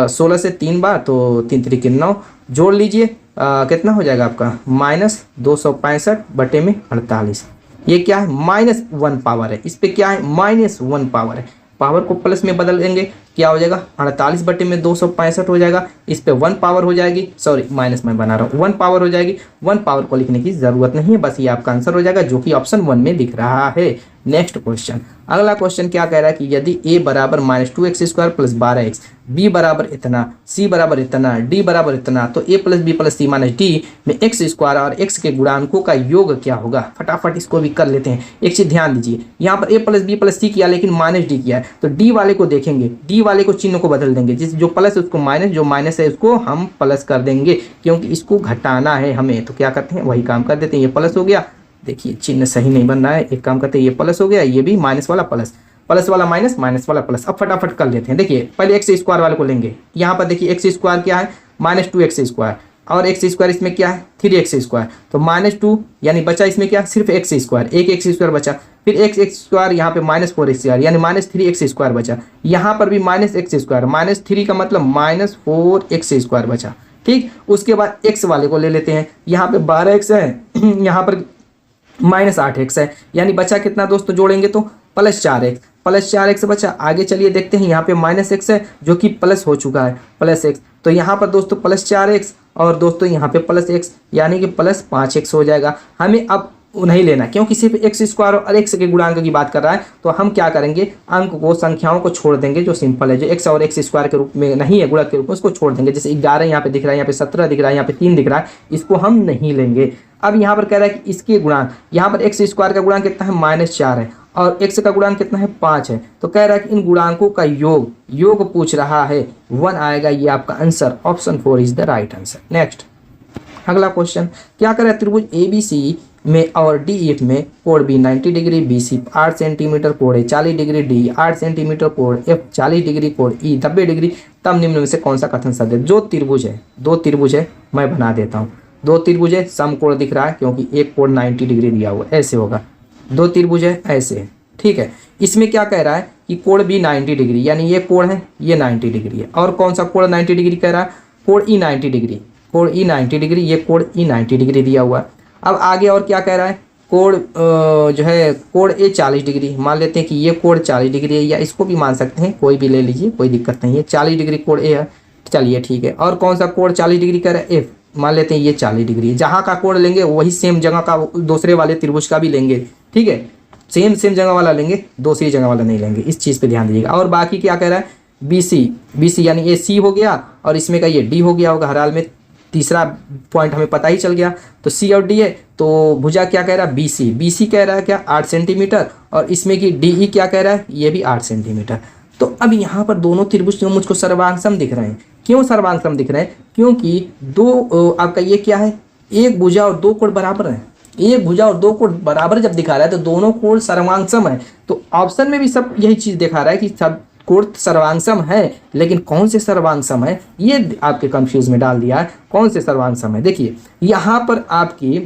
16 से 3 बार, तो 3 3 के 9, जोड़ लीजिए कितना हो जाएगा आपका -265 बटे में 48। ये क्या है -1 पावर है, इस पे क्या है -1 पावर है, पावर को प्लस में बदल देंगे क्या हो जाएगा 48 बटे में 265 हो जाएगा, इस पे 1 पावर हो जाएगी, सॉरी माइनस में बना रहा हूँ, 1 पावर हो जाएगी। 1 पावर को लिखने की जरूरत नहीं है, बस ये आपका आंसर हो जाएगा जो कि ऑप्शन 1 में दिख रहा है। नेक्स्ट क्वेश्चन, अगला क्वेश्चन क्या कह रहा है कि यदि a बराबर -2x² प्लस 12x, b बराबर इतना, c बराबर इतना, d बराबर इतना, तो a plus b plus c minus d में x² और x के गुणांकों का योग क्या होगा। फटाफट इसको भी कर लेते हैं। एक चीज ध्यान दीजिए, यहाँ पर a प्लस बी प्लस सी किया लेकिन -d किया है, तो d वाले को देखेंगे, d वाले को चिन्ह को बदल देंगे, जिस जो प्लस है उसको माइनस, जो माइनस है उसको हम प्लस कर देंगे, क्योंकि इसको घटाना है हमें। तो क्या करते हैं वही काम कर देते हैं, ये प्लस हो गया, देखिए चिन्ह सही नहीं बन रहा है, एक काम करते हैं ये प्लस हो गया, ये भी माइनस वाला प्लस, प्लस वाला माइनस, माइनस वाला प्लस। अब फटाफट कर लेते हैं। देखिए पहले x² वाले को लेंगे, यहाँ पर देखिए x² क्या है -2x² और x² इसमें क्या है 3x², तो -2 यानी बचा इसमें क्या सिर्फ x², एक x² बचा, फिर x² यहाँ पे -4x² यानी -3x² बचा, यहाँ पर भी -x², -3 का मतलब -4x² बचा। ठीक, उसके बाद x वाले को ले लेते हैं, यहाँ पे 12x है, यहाँ पर -8x है, यानी बचा कितना दोस्तों, जोड़ेंगे तो +4x बचा। आगे चलिए देखते हैं, यहाँ पे -x है जो कि प्लस हो चुका है, +x, तो यहाँ पर दोस्तों +4x और दोस्तों यहाँ पे +x यानी कि +5x हो जाएगा। हमें अब नहीं लेना, क्योंकि सिर्फ x² और x के गुणांक की बात कर रहा है, तो हम क्या करेंगे, अंक को, संख्याओं को छोड़ देंगे जो सिंपल है, जो x और x² के रूप में नहीं है, गुणक के रूप में, उसको छोड़ देंगे। जैसे 11 यहाँ पे दिख रहा है, यहाँ पे 17 दिख रहा है, यहाँ पे 3 दिख रहा है, इसको हम नहीं लेंगे। अब यहाँ पर कह रहा है कि इसके गुणांक, यहाँ पर x² का गुणांक कितना है -4 है और x का गुणांक कितना है 5 है, तो कह रहा है कि इन गुणांकों का योग पूछ रहा है, 1 आएगा, ये आपका answer option 4 is the right answer. Next अगला क्वेश्चन क्या कर रहा है, त्रिभुज ABC में और DE में कोण B 90 डिग्री, BC 8 सेंटीमीटर, कोण A 40 डिग्री, D 8 सेंटीमीटर, कोण F 40 डिग्री, कोण E 90 डिग्री, तब निम्न में से कौन सा कथन सत्य है। जो त्रिभुज है, 2 त्रिभुज है, मैं बना देता हूँ, 2 त्रिभुज है, समकोण दिख रहा है क्योंकि एक कोण 90 डिग्री दिया हुआ है, ऐसे होगा, 2 त्रिभुज है ऐसे है। ठीक है, इसमें क्या कह रहा है कि कोण B 90 डिग्री, यानी ये कोण है, ये 90 डिग्री है, और कौन सा कोण 90 डिग्री कह रहा है, कोण E 90 डिग्री, कोण E 90 डिग्री, ये कोण E 90 डिग्री दिया हुआ है। अब आगे और क्या कह रहा है, कोण जो है कोण A 40 डिग्री, मान लेते हैं कि ये कोण 40 डिग्री है, या इसको भी मान सकते हैं, कोई भी ले लीजिए, कोई दिक्कत नहीं है, 40 डिग्री कोण A है, चलिए ठीक है। और कौन सा कोण 40 डिग्री कह रहा है, F, मान लेते हैं ये 40 डिग्री, जहाँ का कोण लेंगे वही सेम जगह का दूसरे वाले त्रिभुज का भी लेंगे। ठीक है, सेम जगह वाला लेंगे, दूसरी जगह वाला नहीं लेंगे, इस चीज़ पे ध्यान दीजिएगा। और बाकी क्या कह रहा है, BC यानी ये C हो गया और इसमें का ये D हो गया होगा, हर हाल में तीसरा पॉइंट हमें पता ही चल गया। तो सी और डी है, तो भुजा क्या कह रहा है, बी सी, बी सी कह रहा है क्या 8 सेंटीमीटर, और इसमें कि डी ई क्या कह रहा है, ये भी 8 सेंटीमीटर। तो अब यहाँ पर दोनों त्रिभुज जो मुझको सर्वांगसम दिख रहे हैं। क्यों सर्वांगसम दिख रहे हैं, क्योंकि दो आपका ये क्या है, एक भुजा और दो कोण बराबर है। एक भुजा और दो कोण बराबर जब दिखा रहा है तो दोनों कोण सर्वांगसम है। तो ऑप्शन में भी सब यही चीज दिखा रहा है कि सब कोण सर्वांगसम है, लेकिन कौन से सर्वांगसम है ये आपके कंफ्यूज में डाल दिया है। कौन से सर्वांगसम है, देखिए यहाँ पर आपकी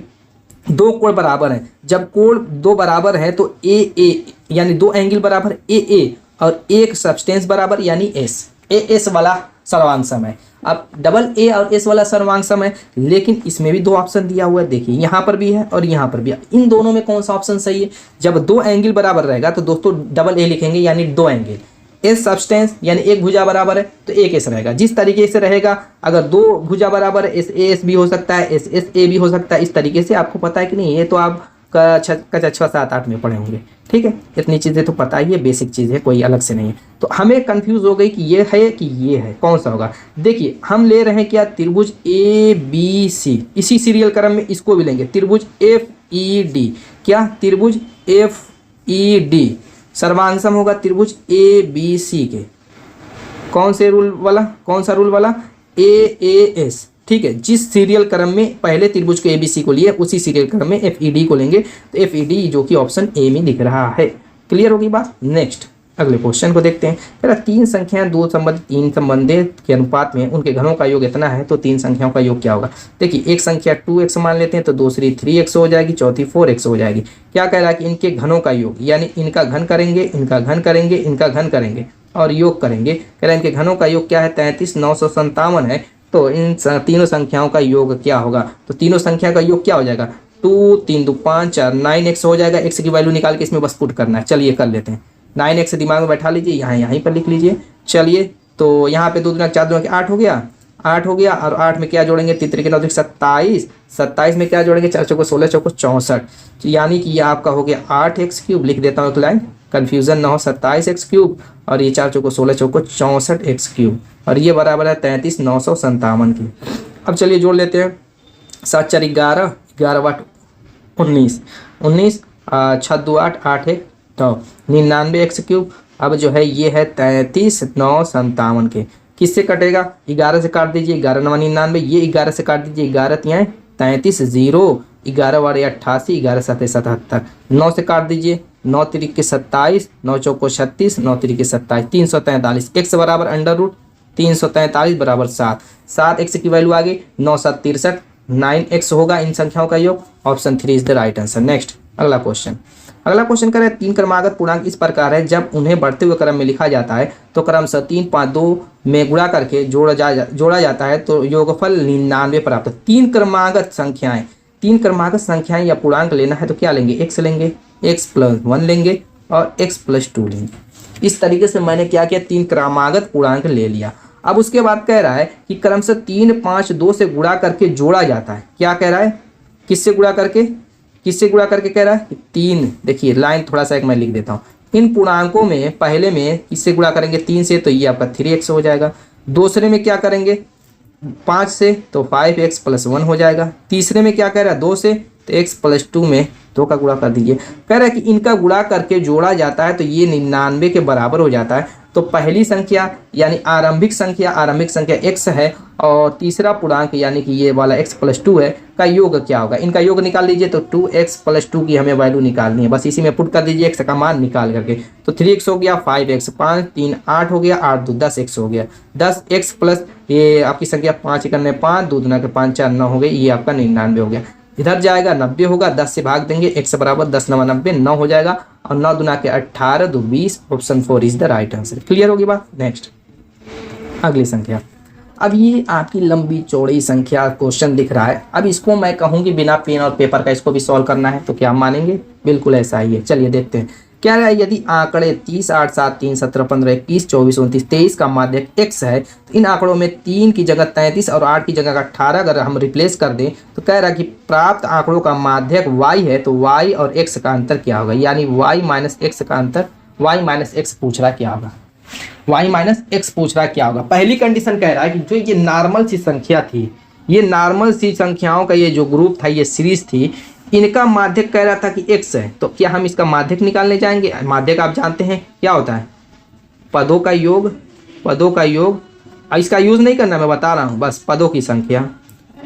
दो कोण बराबर हैं। जब कोण दो बराबर है तो ए यानी दो एंगल बराबर ए और एक सब्सटेंस बराबर यानी एस वाला सर्वांगसम है। अब डबल ए और एस वाला सर्वांगसम है, लेकिन इसमें भी दो ऑप्शन दिया हुआ है। देखिए यहाँ पर भी है और यहाँ पर भी है। इन दोनों में कौन सा ऑप्शन सही है, जब दो एंगल बराबर रहेगा तो दोस्तों डबल ए लिखेंगे यानी दो एंगल, एस सब्सटेंस यानी एक भुजा बराबर है तो एक एस रहेगा। जिस तरीके से रहेगा, अगर दो भुजा बराबर है एस ए एस भी हो सकता है, एस एस ए भी हो सकता है। इस तरीके से आपको पता है कि नहीं, ये तो आप कक्षा 6, 7, 8 में पढ़े होंगे। ठीक है, इतनी चीज़ें तो पता ही है, बेसिक चीज़ है, कोई अलग से नहीं है। तो हमें कंफ्यूज हो गई कि ये है कि ये है, कौन सा होगा। देखिए हम ले रहे हैं क्या, त्रिभुज ए बी सी, इसी सीरियल क्रम में इसको भी लेंगे, त्रिभुज एफ ई डी। क्या, त्रिभुज एफ ई डी सर्वांगसम होगा त्रिभुज ए बी सी के। कौन से रूल वाला, कौन सा रूल वाला, ए एस। ठीक है, जिस सीरियल क्रम में पहले त्रिभुज को एबीसी को लिए उसी सीरियल क्रम में एफ ई डी को लेंगे। तो एफ ई डी जो कि ऑप्शन ए में दिख रहा है। क्लियर होगी बात। नेक्स्ट अगले क्वेश्चन को देखते हैं। मेरा तीन संख्याएं दो संबंधित तीन संबंधित के अनुपात में उनके घनों का योग इतना है तो तीन संख्याओं का योग क्या होगा। देखिए एक संख्या 2x मान लेते हैं तो दूसरी 3x हो जाएगी, चौथी 4x हो जाएगी। क्या कह रहा है कि इनके घनों का योग, यानी इनका घन करेंगे, इनका घन करेंगे, इनका घन करेंगे और योग करेंगे। कह रहे हैं इनके घनों का योग क्या है, 33,957 है। तो इन तीनों संख्याओं का योग क्या होगा, तो तीनों संख्या का योग क्या हो जाएगा, 2 3 2 5 4 9x हो जाएगा। x की वैल्यू निकाल के इसमें बस पुट करना है। चलिए कर लेते हैं। 9x दिमाग में बैठा लीजिए, यहाँ यहीं पर लिख लीजिए। चलिए तो यहाँ पे 2 दूना 4 दूना 8 हो गया, 8 हो गया। और 8 में क्या जोड़ेंगे, 3 के 9 27, 27 में क्या जोड़ेंगे, 4 चौको 16, चौको 64। यानी कि ये आपका हो गया 8x³ लिख देता हूँ एक लाइन, कन्फ्यूजन ना हो, 27x³ और ये 4 चौको 16, चौको 64x³ और ये बराबर है 33,957 की। अब चलिए जोड़ लेते हैं। 7 4 11, 11 8 19, 19 6 2 8, 8 1 9, 99x³। अब जो है ये है 33,957 के। किससे कटेगा, 11 से काट दीजिए, 11 9 99, ये 11 से काट दीजिए, 11 तियाँ 33, 0 11 वारे 88, 11 7 77, 9 से काट दीजिए, 9 3 के 27, 9 चौको 36, 9 3 के 27, 343। x बराबर अंडर रूट 343 बराबर 7, 7 x की वैल्यू आ गई 9 7 63, 9x होगा इन संख्याओं का योग। Option 3 is the right answer. Next अगला क्वेश्चन। अगला क्वेश्चन कर रहे हैं तीन क्रमागत पूर्णांक इस प्रकार है, जब उन्हें बढ़ते हुए क्रम में लिखा जाता है तो क्रमशः 3 5 2 में गुणा करके जोड़ा जाता है तो योगफल 99 प्राप्त। तीन क्रमागत संख्याएं या पूर्णांक लेना है तो क्या लेंगे, x लेंगे, x+1 लेंगे और x+2 लेंगे। इस तरीके से मैंने क्या किया, तीन क्रमागत पूर्णांक ले लिया। अब उसके बाद कह रहा है कि क्रमशः 3 5 2 से गुणा करके जोड़ा जाता है। क्या कह रहा है, किससे गुणा करके कह रहा है कि 3। देखिए लाइन थोड़ा सा एक मैं लिख देता हूँ। इन पूर्णांकों में पहले में किससे गुणा करेंगे, 3 से, तो ये आपका 3x हो जाएगा। दूसरे में क्या करेंगे, 5 से, तो 5x+1 हो जाएगा। तीसरे में क्या कह रहा है, 2 से, तो x+2 में 2 का गुणा कर दीजिए। कह रहा है कि इनका गुणा करके जोड़ा जाता है तो ये 99 के बराबर हो जाता है। तो पहली संख्या यानी आरंभिक संख्या x है और तीसरा पूर्णांक यानी कि ये वाला x+2 है का योग क्या होगा, इनका योग निकाल लीजिए। तो 2x+2 की हमें वैल्यू निकालनी है, बस इसी में पुट कर दीजिए x का मान निकाल करके। तो 3x हो गया, 5x 5 3 8 हो गया, 8 2 10x हो गया। 10x प्लस ये आपकी संख्या 5 करने 5 2 दूना के 5 4 9 हो गई, ये आपका 99 हो गया। इधर जाएगा 90 होगा, 10 से भाग देंगे, x बराबर 10 9 90, 9 हो जाएगा और 9 दूना के 18 2 20। Option 4 is the right answer. Clear होगी बात। नेक्स्ट अगली संख्या। अब ये आपकी लंबी चौड़ी संख्या क्वेश्चन दिख रहा है। अब इसको मैं कहूँ कि बिना पेन और पेपर का इसको भी सॉल्व करना है तो क्या मानेंगे, बिल्कुल ऐसा ही है। चलिए देखते हैं क्या है। यदि आंकड़े 30 8 7 3 17 15 21 24 29 23 का माध्यक x है तो इन आंकड़ों में 3 की जगह 33 और 8 की जगह 18 अगर हम रिप्लेस कर दें तो कह रहा है कि प्राप्त आंकड़ों का माध्यक y है तो y और x का अंतर क्या होगा, यानी y माइनस x का अंतर, y माइनस x पूछ रहा क्या होगा, y माइनस x पूछ रहा क्या होगा। पहली कंडीशन कह रहा है कि जो ये नॉर्मल सी संख्या थी, ये नॉर्मल सी संख्याओं का ये जो ग्रुप था, ये सीरीज थी, इनका माध्यक कह रहा था कि x है, तो क्या हम इसका माध्यक निकालने जाएंगे? माध्यक आप जानते हैं क्या होता है, पदों का योग, पदों का योग। इसका यूज नहीं करना, मैं बता रहा हूँ, बस पदों की संख्या,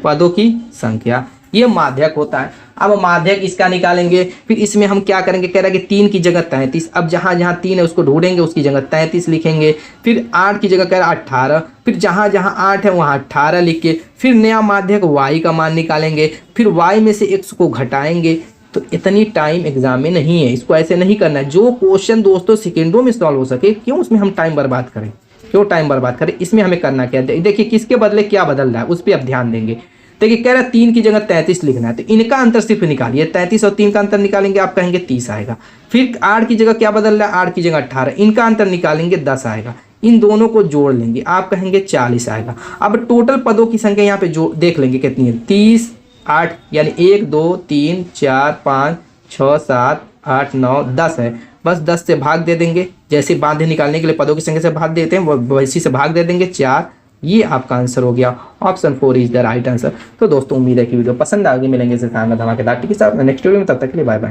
पदों की संख्या, ये माध्यक होता है। अब माध्यक इसका निकालेंगे, फिर इसमें हम क्या करेंगे, कह रहा है कि 3 की जगह 33, अब जहाँ जहाँ 3 है उसको ढूंढेंगे, उसकी जगह 33 लिखेंगे। फिर 8 की जगह कह रहा है 18, फिर जहाँ जहाँ 8 है वहाँ 18 लिख के फिर नया माध्यक y का मान निकालेंगे, फिर y में से x को घटाएंगे। तो इतनी टाइम एग्जाम में नहीं है, इसको ऐसे नहीं करना है। जो क्वेश्चन दोस्तों सेकेंडों में सॉल्व हो सके, क्यों उसमें हम टाइम बर्बाद करें, क्यों टाइम बर्बाद करें? इसमें हमें करना क्या है, देखिए किसके बदले क्या बदल रहा है उस पर आप ध्यान देंगे। देखिए कह रहा है 3 की जगह 33 लिखना है, तो इनका अंतर सिर्फ निकालिए, 33 और 3 का अंतर निकालेंगे, आप कहेंगे 30 आएगा। फिर 8 की जगह क्या बदल रहा है, 8 की जगह 18, इनका अंतर निकालेंगे 10 आएगा। इन दोनों को जोड़ लेंगे, आप कहेंगे 40 आएगा। अब टोटल पदों की संख्या यहाँ पे जो देख लेंगे कितनी है, 30, 8, यानी 1 2 3 4 5 6 7 8 9 10 है। बस 10 से भाग दे देंगे, जैसे बांधे निकालने के लिए पदों की संख्या से भाग देते हैं वैसी से भाग दे देंगे 4। ये आपका आंसर हो गया, option 4 is the right answer. तो दोस्तों उम्मीद है कि वीडियो पसंद आ गई, मिलेंगे इसे धमाकेदार के साथ नेक्स्ट वीडियो में, तब तक के लिए बाय बाय।